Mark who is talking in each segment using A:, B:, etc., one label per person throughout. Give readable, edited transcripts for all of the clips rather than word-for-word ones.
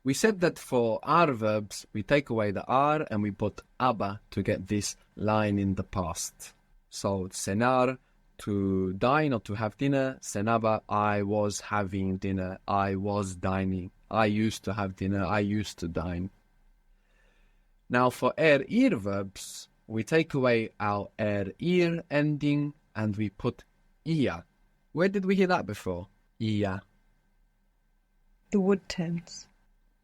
A: We said that for our verbs, we take away the R and we put aba to get this line in the past. So, cenar, to dine or to have dinner. Cenaba, I was having dinner. I was dining. I used to have dinner. I used to dine. Now for ir verbs, we take away our ir ending and we put ia. Where did we hear that before? Ia.
B: The would tense.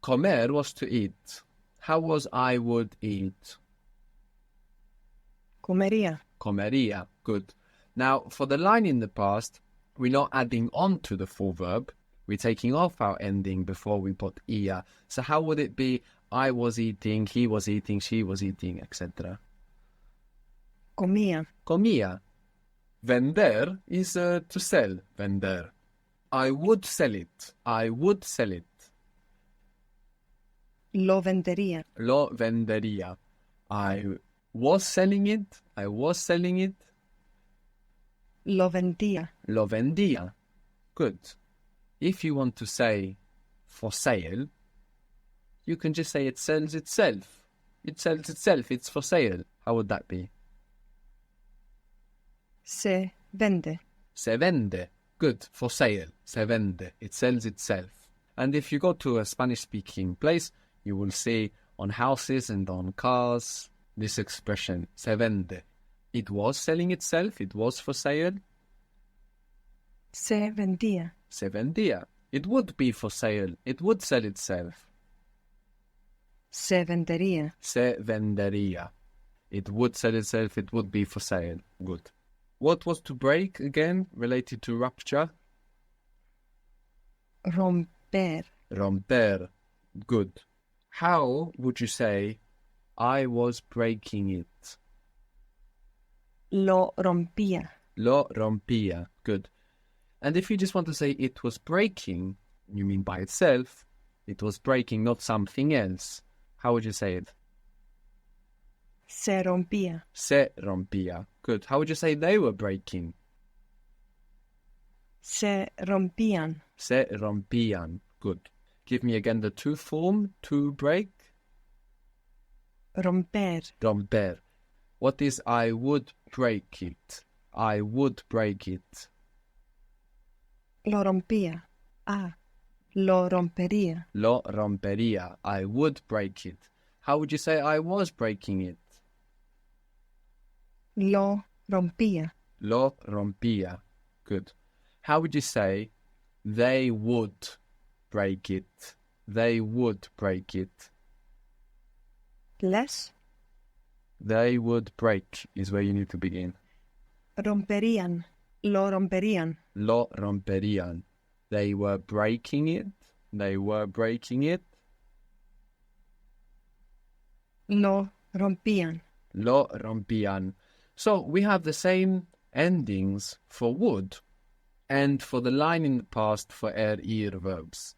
A: Comer was to eat. How was I would eat?
B: Comería.
A: Comería. Good. Now, for the line in the past, we're not adding on to the full verb. We're taking off our ending before we put ia. So how would it be? I was eating, he was eating, she was eating, etc.
B: Comía.
A: Comía. Vender is to sell. Vender. I would sell it. I would sell it.
B: Lo vendería.
A: Lo vendería. I was selling it. I was selling it.
B: Lo vendía.
A: Lo vendía. Good. If you want to say for sale, you can just say it sells itself. It sells itself. It's for sale. How would that be?
B: Se vende.
A: Se vende. Good. For sale. Se vende. It sells itself. And if you go to a Spanish-speaking place, you will see on houses and on cars this expression, se vende. It was selling itself. It was for sale.
B: Se vendía.
A: Se vendía. It would be for sale. It would sell itself.
B: Se vendería.
A: Se vendería. It would sell itself. It would be for sale. Good. What was to break again, related to rupture?
B: Romper.
A: Romper. Good. How would you say, I was breaking it?
B: Lo rompía.
A: Lo rompía. Good. And if you just want to say it was breaking, you mean by itself, it was breaking, not something else. How would you say it?
B: Se rompía.
A: Se rompía. Good. How would you say they were breaking?
B: Se rompían.
A: Se rompían. Good. Give me again the to form, to break.
B: Romper.
A: Romper. What is I would break it? I would break it.
B: Lo rompía. Ah, lo rompería.
A: Lo rompería. I would break it. How would you say I was breaking it?
B: Lo rompía.
A: Lo rompía. Good. How would you say they would break it? They would break it.
B: Les
A: They would break is where you need to begin.
B: romperían. Lo romperían.
A: Lo romperían. They were breaking it. They were breaking it.
B: Lo rompían.
A: Lo rompían. So we have the same endings for would and for the line in the past for ir verbs.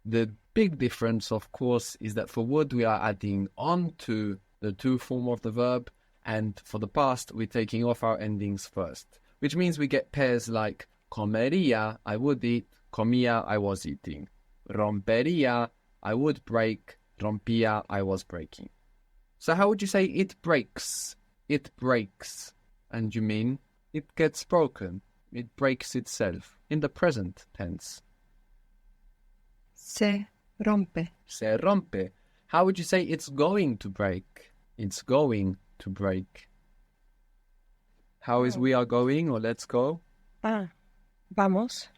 A: The big difference, of course, is that for would we are adding on to the to form of the verb, and for the past we're taking off our endings first, which means we get pairs like comería, I would eat, comía, I was eating. Rompería, I would break, rompía, I was breaking. So how would you say it breaks? It breaks. And you mean it gets broken. It breaks itself in the present tense.
B: Se rompe.
A: Se rompe. How would you say it's going to break? It's going to break. How is we are going or let's go?
B: Ah, vamos.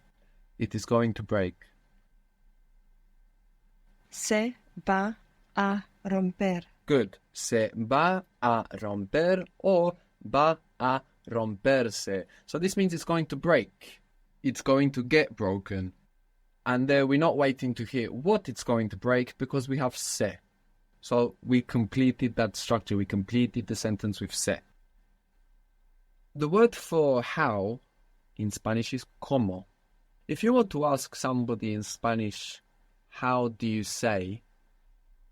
A: It is going to break.
B: Se va a romper.
A: Good. Se va a romper or va a romperse. So this means it's going to break. It's going to get broken. And there we're not waiting to hear what it's going to break because we have se. So we completed that structure. We completed the sentence with se. The word for how in Spanish is como. If you want to ask somebody in Spanish, how do you say?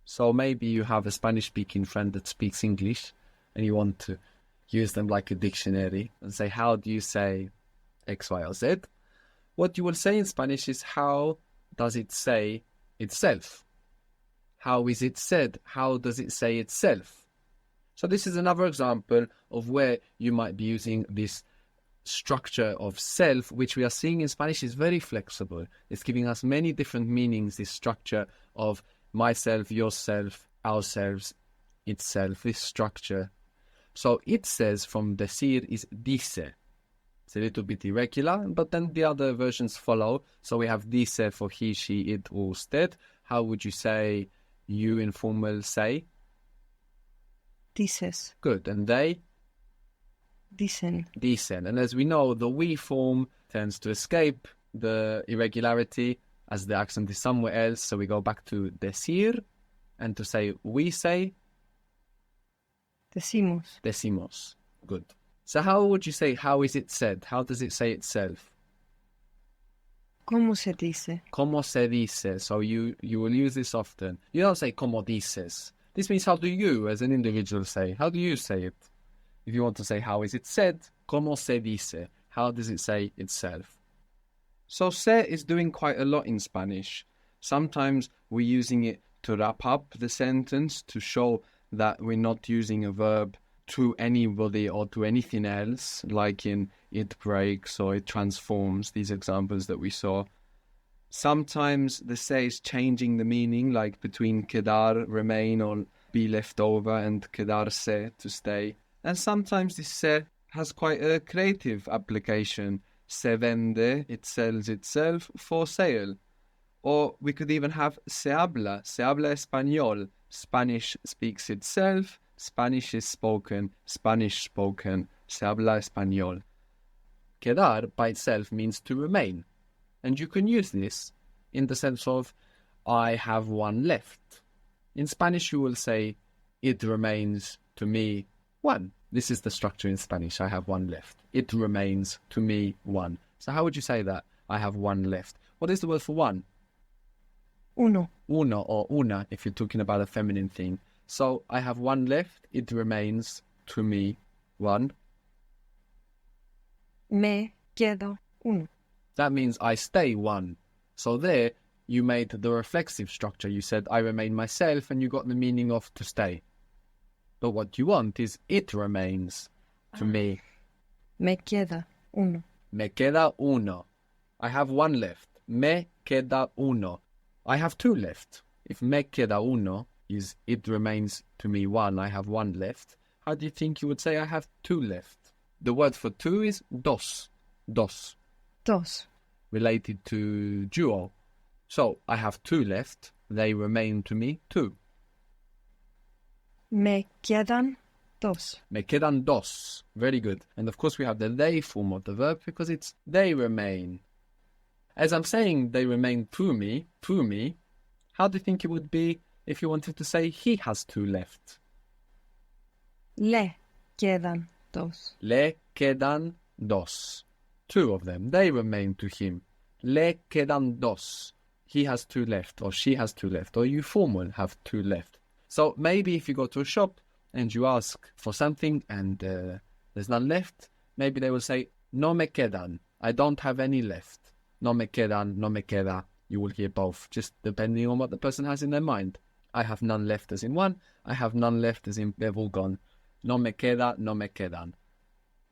A: So maybe you have a Spanish-speaking friend that speaks English and you want to use them like a dictionary and say, how do you say X, Y, or Z? What you will say in Spanish is, how does it say itself? how is it said? How does it say itself? So this is another example of where you might be using this structure of self, which we are seeing in Spanish is very flexible. It's giving us many different meanings, this structure of myself, yourself, ourselves, itself, this structure. So it says from decir is dice. It's a little bit irregular, but then the other versions follow. So we have dice for he, she, it, or usted. How would you say you informal say?
B: Dices.
A: Good. And they?
B: Dicen.
A: Dicen. And as we know, the we form tends to escape the irregularity as the accent is somewhere else. So we go back to decir, and to say we say,
B: Decimos.
A: decimos. Good. So how would you say, how is it said? How does it say itself?
B: ¿Cómo se dice?
A: Como se dice. So you will use this often. You don't say como dices. This means how do you as an individual say? How do you say it? If you want to say how is it said, como se dice. How does it say itself? So se is doing quite a lot in Spanish. Sometimes we're using it to wrap up the sentence to show that we're not using a verb to anybody or to anything else, like in it breaks or it transforms, these examples that we saw. Sometimes the se is changing the meaning, like between quedar, remain, or be left over, and quedarse, to stay. And sometimes this se has quite a creative application. Se vende, it sells itself, for sale. Or we could even have se habla español. Spanish speaks itself, Spanish is spoken, Spanish spoken, se habla español. Quedar by itself means to remain. And you can use this in the sense of, I have one left. In Spanish, you will say, it remains to me one. This is the structure in Spanish, I have one left. It remains to me one. So how would you say that? I have one left. What is the word for one?
B: Uno.
A: Uno or una, if you're talking about a feminine thing. So I have one left, it remains to me one.
B: Me quedo uno.
A: That means I stay one. So there, you made the reflexive structure. You said, I remain myself, and you got the meaning of to stay. But what you want is, it remains to me.
B: Me queda uno.
A: Me queda uno. I have one left. Me queda uno. I have two left. If me queda uno is, it remains to me one, I have one left. How do you think you would say I have two left? The word for two is dos. Dos.
B: Dos.
A: Related to duo. So I have two left. They remain to me two.
B: Me quedan dos.
A: Me quedan dos. Very good. And of course we have the they form of the verb because it's they remain. As I'm saying they remain to me, how do you think it would be if you wanted to say he has two left?
B: Le quedan dos.
A: Le quedan dos. Two of them. They remain to him. Le quedan dos. He has two left, or she has two left, or you formal have two left. So maybe if you go to a shop and you ask for something and there's none left, maybe they will say, no me quedan. I don't have any left. No me quedan, no me queda. You will hear both, just depending on what the person has in their mind. I have none left as in one. I have none left as in they've all gone. No me queda, no me quedan.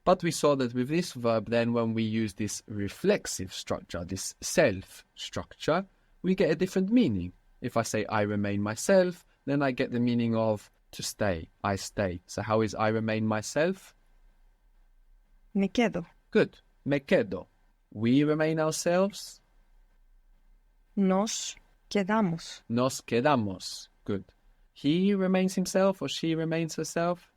A: But we saw that with this verb, then when we use this reflexive structure, this self structure, we get a different meaning. If I say I remain myself, then I get the meaning of to stay. I stay. So how is I remain myself?
B: Me quedo.
A: Good. Me quedo. We remain ourselves.
B: Nos quedamos.
A: Nos quedamos. Good. He remains himself or she remains herself.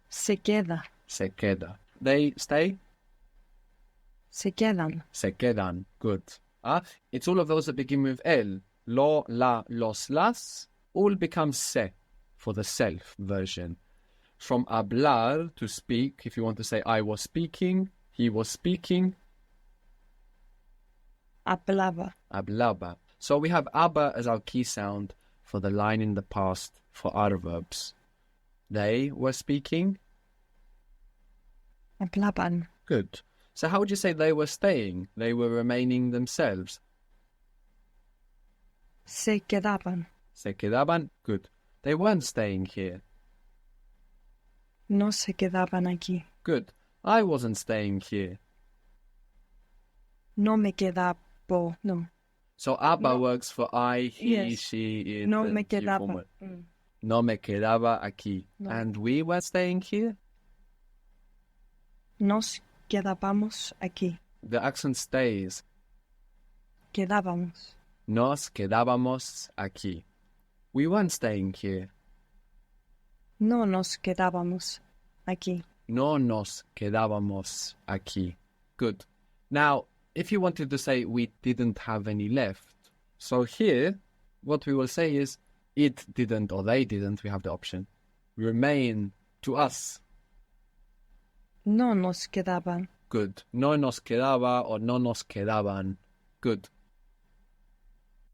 B: Se queda.
A: Se queda. They stay.
B: Se quedan.
A: Se quedan. Good. It's all of those that begin with el. Lo, la, los, las. All become se for the self version. From hablar, to speak, if you want to say I was speaking, he was speaking.
B: Hablaba.
A: Hablaba. So we have aba as our key sound for the line in the past for our verbs. They were speaking.
B: Hablaban.
A: Good. So how would you say they were staying? They were remaining themselves.
B: Se Se quedaban.
A: Se quedaban. Good. They weren't staying here.
B: No se quedaban aquí.
A: Good. I wasn't staying here.
B: No me quedaba. No.
A: So Abba
B: No.
A: works for I, he,
B: Yes.
A: she, it,
B: No
A: and
B: me
A: he
B: quedaba.
A: formal. No me quedaba aquí.
B: No.
A: And we were staying here?
B: Nos quedábamos aquí.
A: The accent stays.
B: Quedábamos.
A: Nos quedábamos aquí. We weren't staying here.
B: No nos quedábamos aquí.
A: No nos quedábamos aquí. Good. Now, if you wanted to say we didn't have any left, so here, what we will say is it didn't or they didn't, we have the option, remain to us.
B: No nos quedaban.
A: Good. No nos quedaba or no nos quedaban. Good.